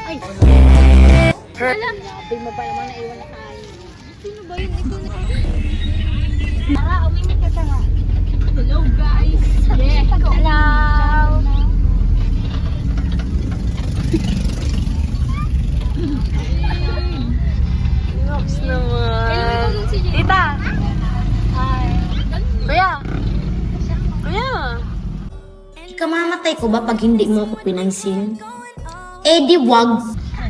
Ay! Alam! Sabi mo pa naman naiwan na tayo. Sino ba yun? Ikaw na Tara, uminig ka sa nga. Hello guys! Yeah! Hello! Nox naman. Hello si Jen. Tita! Hi! Kuya! Kuya! Ikamamatay ko ba pag hindi mo ako pinansin? Eh di wag.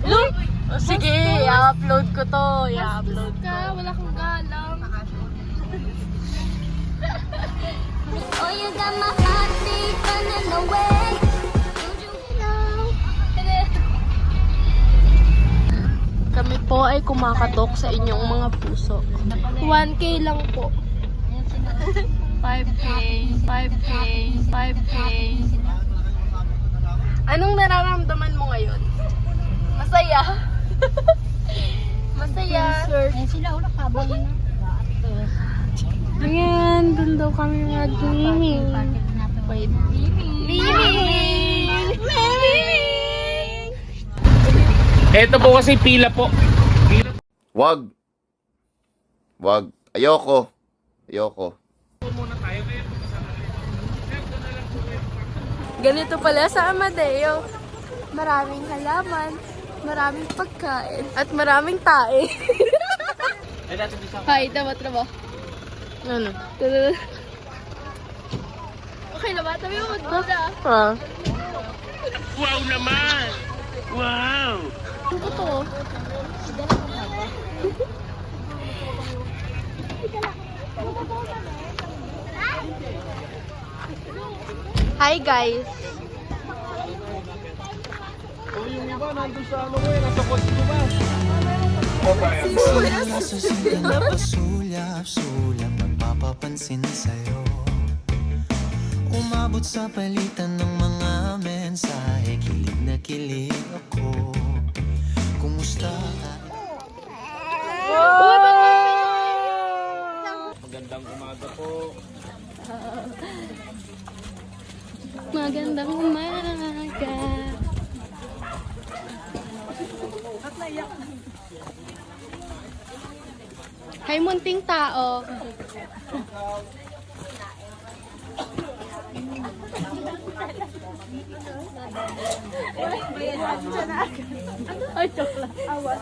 Look! Oh, sige, i-upload ko to. I-upload ko. Ka, wala kang galang. Oh, you got my heart beat running away. Hello! Kami po ay kumakatok sa inyong mga puso. 1K lang po. 5K, 5K, 5K. Anong nararamdaman mo ngayon? Masaya? Masaya? Eh, sila ulang kabang na. Ayan, dun daw kami mag-gaming. Wait. Gaming! Ito po kasi pila po. Wag. Wag. Ayoko. Ayoko. Ganito pala sa Amadeo. Maraming halaman, maraming pagkain, at maraming tae. Hi, dapat na ba? Ano? Okay na ba? Tabi mo magbuda. Ah. Wow naman! Wow! Ano ko to? Hi guys! Sulyap-sulyap magpapapansin sa'yo. Umabot sa palitan ng mga mensahe. Kilig na kilig ako. Kumusta? Magandang umaga po. Magandang umaga! Hi munting tao! Ay, joke lang. Awas.